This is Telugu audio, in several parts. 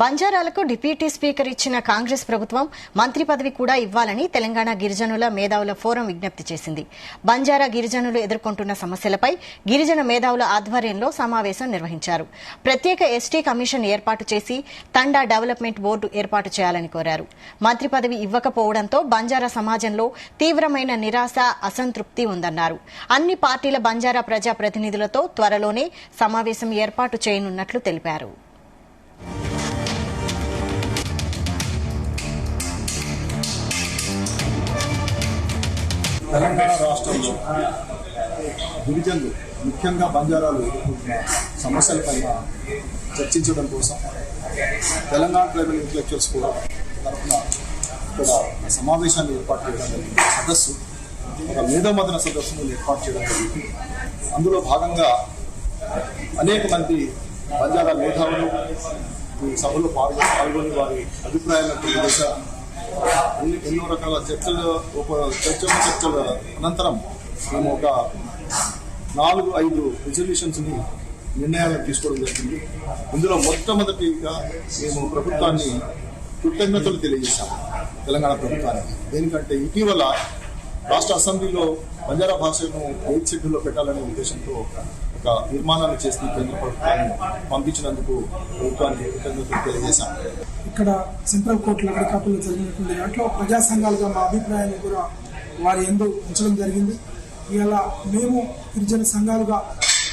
బంజారాలకు డిప్యూటీ స్పీకర్ ఇచ్చిన కాంగ్రెస్ ప్రభుత్వం మంత్రి పదవి కూడా ఇవ్వాలని తెలంగాణ గిరిజనుల మేధావుల ఫోరం విజ్ఞప్తి చేసింది. బంజారా గిరిజనులు ఎదుర్కొంటున్న సమస్యలపై గిరిజన మేధావుల ఆధ్వర్యంలో సమావేశం నిర్వహించారు. ప్రత్యేక ఎస్టీ కమిషన్ ఏర్పాటు చేసి తండా డెవలప్మెంట్ బోర్డు ఏర్పాటు చేయాలని కోరారు. మంత్రి పదవి ఇవ్వకపోవడంతో బంజారా సమాజంలో తీవ్రమైన నిరాశ, అసంతృప్తి ఉందన్నారు. అన్ని పార్టీల బంజారా ప్రజాప్రతినిధులతో త్వరలోనే సమావేశం ఏర్పాటు చేయనున్నట్లు తెలిపారు. తెలంగాణ రాష్ట్రంలో గిరిజనులు ముఖ్యంగా బంజారాలు ఎదుర్కొంటున్న సమస్యలపైన చర్చించడం కోసం తెలంగాణ ట్రైబల్ ఇంటలెక్చువల్స్ కూడా తరఫున ఇక్కడ సమావేశాన్ని ఏర్పాటు చేయడం జరిగింది. సదస్సు ఒక మేధోమథన సదస్సును ఏర్పాటు చేయడం జరిగింది. అందులో భాగంగా అనేక మంది బంజారా మేధావులు ఈ సభలో పాల్గొని వారి అభిప్రాయాలను తెలియజేశారు. ఎన్నో రకాల చర్చల అనంతరం మేము ఒక 4-5 రిజల్యూషన్స్ని నిర్ణయాలను తీసుకోవడం జరిగింది. ఇందులో మొట్టమొదటిగా మేము ప్రభుత్వాన్ని కృతజ్ఞతలు తెలియజేశాము. తెలంగాణ ప్రభుత్వానికి దేనికంటే ఇటీవల రాష్ట్ర అసెంబ్లీలో బంజారా భాషను 8th షెడ్యూల్లో పెట్టాలనే ఉద్దేశంతో ఒక తీర్మానాన్ని చేసి కేంద్ర ప్రభుత్వాన్ని పంపించినందుకు ప్రభుత్వానికి కృతజ్ఞతలు తెలియజేశాము. ఇక్కడ సెంట్రల్ కోర్టు లగడకాపులో జరిగినటువంటి దాంట్లో ప్రజా సంఘాలుగా మా అభిప్రాయాన్ని కూడా వారి యందు ఉంచడం జరిగింది. ఇలా మేము గిరిజన సంఘాలుగా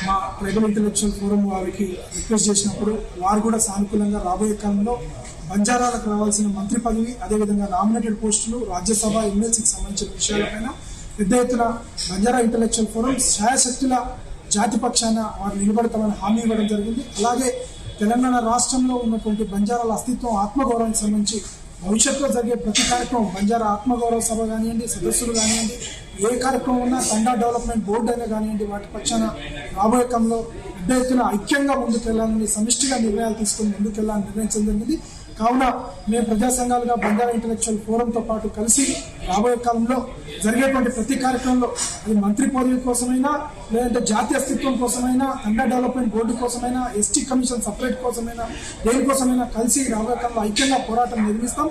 మా ట్రైబల్ ఇంటలెక్చువల్ ఫోరం వారికి రిక్వెస్ట్ చేసినప్పుడు వారు కూడా సానుకూలంగా రాబోయే కాలంలో బంజారాలకు రావాల్సిన మంత్రి పదవి, అదేవిధంగా నామినేటెడ్ పోస్టులు, రాజ్యసభ, ఎమ్మెల్సీకి సంబంధించిన విషయాలపైన పెద్ద ఎత్తున బంజారా ఇంటలెక్చువల్ ఫోరం శాయశక్తుల జాతి పక్షాన వారు నిలబడతామని హామీ ఇవ్వడం జరిగింది. అలాగే తెలంగాణ రాష్ట్రంలో ఉన్నటువంటి బంజారాల అస్తిత్వం, ఆత్మగౌరవానికి సంబంధించి భవిష్యత్తులో జరిగే ప్రతి కార్యక్రమం, బంజారా ఆత్మగౌరవ సభ కానివ్వండి, సదస్సులు కానివ్వండి, ఏ కార్యక్రమం ఉన్నా తండా డెవలప్మెంట్ బోర్డు అయినా కానివ్వండి, వాటి పక్షాన రాబోయే కాలంలో పెద్ద ఎత్తున ఐక్యంగా ముందుకెళ్లాలని, సమిష్టిగా నిర్ణయాలు తీసుకుని ముందుకెళ్లాలని నిర్ణయించడం జరిగింది. కావున మేము ప్రజా సంఘాలుగా బంజారా ఇంటలెక్చువల్ ఫోరంతో పాటు కలిసి రాబోయే కాలంలో జరిగేటువంటి ప్రతి కార్యక్రమంలో అది మంత్రి పదవి కోసమైనా, లేదంటే జాతీయ అస్తిత్వం కోసమైనా, తండా డెవలప్మెంట్ బోర్డు కోసమైనా, ఎస్టీ కమిషన్ సపరేట్ కోసమైనా, దేనికోసమైనా కలిసి రాబోయే కాలంలో ఐక్యంగా పోరాటం నిర్మిస్తాం.